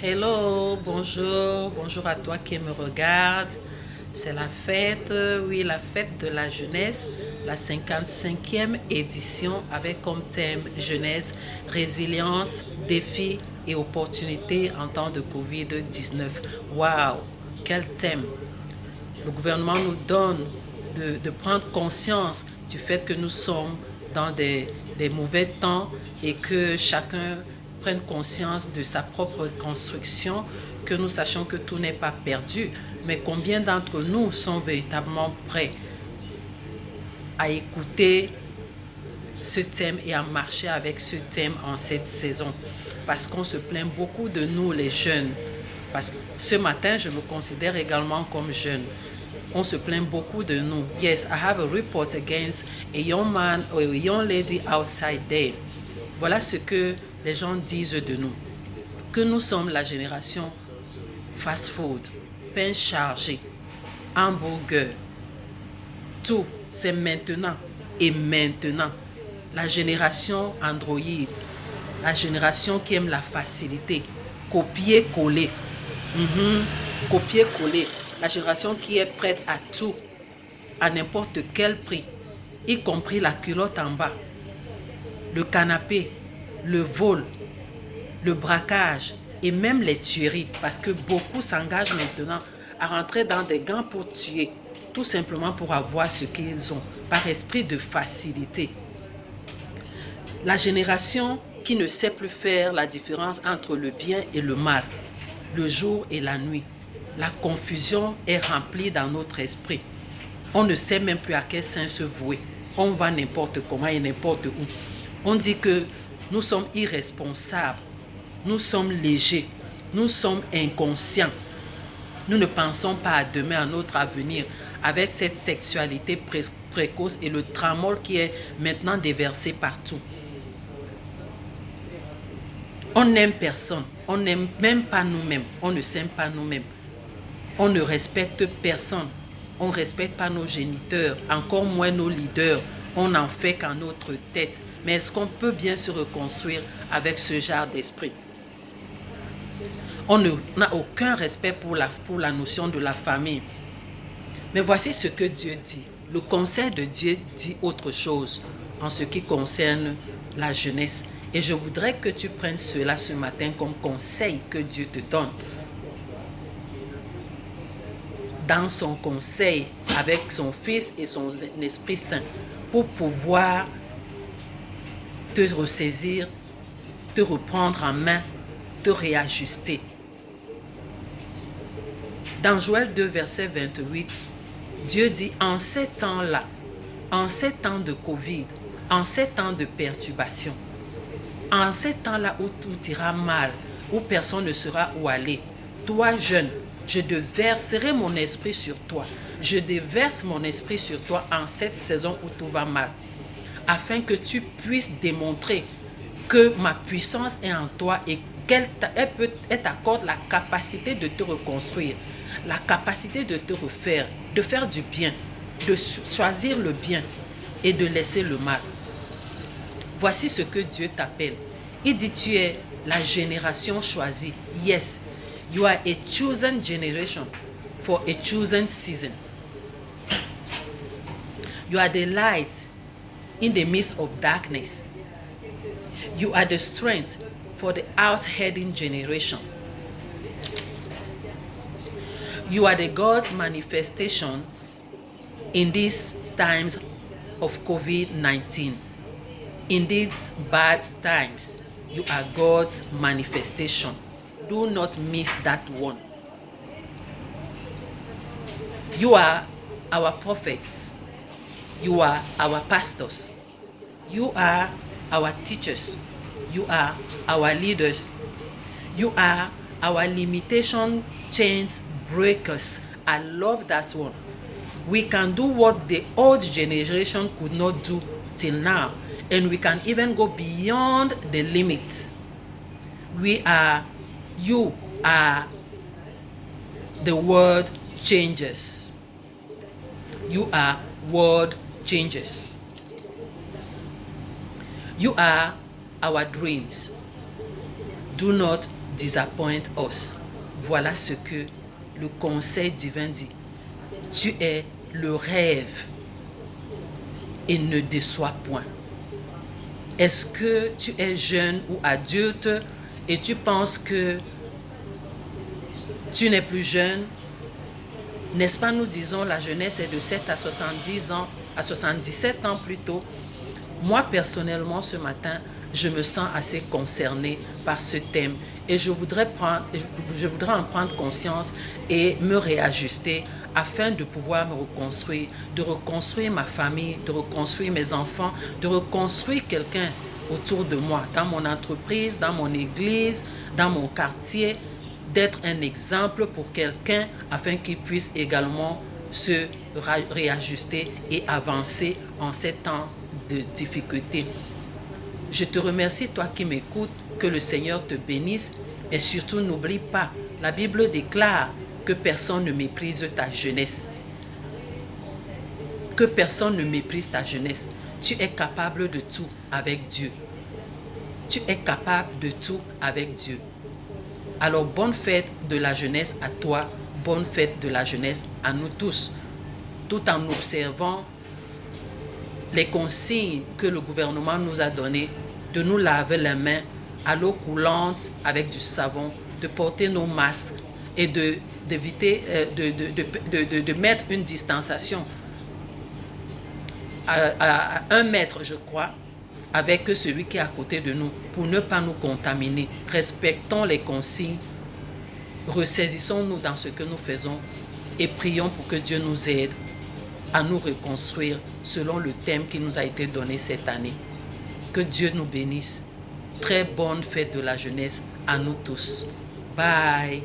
Hello, bonjour, bonjour à toi qui me regarde. C'est la fête, oui, la fête de la jeunesse, la 55e édition avec comme thème jeunesse, résilience, défis et opportunités en temps de Covid-19. Waouh, quel thème! Le gouvernement nous donne de prendre conscience du fait que nous sommes dans des mauvais temps et que chacun prenne conscience de sa propre construction, que nous sachions que tout n'est pas perdu, mais combien d'entre nous sont véritablement prêts à écouter ce thème et à marcher avec ce thème en cette saison. Parce qu'on se plaint beaucoup de nous les jeunes. Parce que ce matin, je me considère également comme jeune. On se plaint beaucoup de nous. Yes, I have a report against a young man or a young lady outside there. Voilà ce que les gens disent de nous. Que nous sommes la génération fast-food, pain chargé, hamburger. Tout, c'est maintenant et maintenant. La génération Android, la génération qui aime la facilité, copier-coller. Copier-coller. La génération qui est prête à tout, à n'importe quel prix, y compris la culotte en bas, le canapé, le vol, le braquage et même les tueries, parce que beaucoup s'engagent maintenant à rentrer dans des gangs pour tuer, tout simplement pour avoir ce qu'ils ont, par esprit de facilité. La génération qui ne sait plus faire la différence entre le bien et le mal, le jour et la nuit. La confusion est remplie dans notre esprit. On ne sait même plus à quel sein se vouer. On va n'importe comment et n'importe où. On dit que nous sommes irresponsables, nous sommes légers, nous sommes inconscients. Nous ne pensons pas à demain, à notre avenir, avec cette sexualité précoce et le tramol qui est maintenant déversé partout. On n'aime personne, on n'aime même pas nous-mêmes, on ne s'aime pas nous-mêmes. On ne respecte personne, on ne respecte pas nos géniteurs, encore moins nos leaders. On n'en fait qu'en notre tête. Mais est-ce qu'on peut bien se reconstruire avec ce genre d'esprit? On n'a aucun respect pour la notion de la famille. Mais voici ce que Dieu dit. Le conseil de Dieu dit autre chose en ce qui concerne la jeunesse. Et je voudrais que tu prennes cela ce matin comme conseil que Dieu te donne. Dans son conseil avec son Fils et son Esprit Saint pour pouvoir te ressaisir, te reprendre en main, te réajuster. Dans Joël 2, verset 28, Dieu dit, en ces temps-là, en ces temps de Covid, en ces temps de perturbation, en ces temps-là où tout ira mal, où personne ne saura où aller, toi jeune, je déverserai mon esprit sur toi. Je déverse mon esprit sur toi en cette saison où tout va mal, afin que tu puisses démontrer que ma puissance est en toi et qu'elle t'accorde la capacité de te reconstruire, la capacité de te refaire, de faire du bien, de choisir le bien et de laisser le mal. Voici ce que Dieu t'appelle. Il dit, tu es la génération choisie. Yes, you are a chosen generation for a chosen season. You are the light in the midst of darkness. You are the strength for the out-heading generation. You are the God's manifestation in these times of COVID-19. In these bad times, you are God's manifestation. Do not miss that one. You are our prophets. You are our pastors. You are our teachers. You are our leaders. You are our limitation chains breakers. I love that one. We can do what the old generation could not do till now. And we can even go beyond the limits. You are the world changers. You are world changers. You are our dreams. Do not disappoint us. Voilà ce que le conseil divin dit. Tu es le rêve et ne déçois point. Est-ce que tu es jeune ou adulte et tu penses que tu n'es plus jeune? N'est-ce pas, nous disons, la jeunesse est de 7 à 70 ans, à 77 ans plutôt. Moi, personnellement, ce matin, je me sens assez concernée par ce thème et je voudrais en prendre conscience et me réajuster afin de pouvoir me reconstruire, de reconstruire ma famille, de reconstruire mes enfants, de reconstruire quelqu'un autour de moi, dans mon entreprise, dans mon église, dans mon quartier, d'être un exemple pour quelqu'un afin qu'il puisse également se réajuster et avancer en ces temps de difficulté. Je te remercie, toi qui m'écoutes, que le Seigneur te bénisse et surtout n'oublie pas, la Bible déclare que personne ne méprise ta jeunesse. Que personne ne méprise ta jeunesse. Tu es capable de tout avec Dieu. Tu es capable de tout avec Dieu. Alors, bonne fête de la jeunesse à toi, bonne fête de la jeunesse à nous tous, tout en observant les consignes que le gouvernement nous a données, de nous laver les mains à l'eau coulante avec du savon, de porter nos masques et d'éviter de mettre une distanciation à 1 mètre, je crois, avec celui qui est à côté de nous, pour ne pas nous contaminer. Respectons les consignes, ressaisissons-nous dans ce que nous faisons et prions pour que Dieu nous aide à nous reconstruire selon le thème qui nous a été donné cette année. Que Dieu nous bénisse. Très bonne fête de la jeunesse à nous tous. Bye.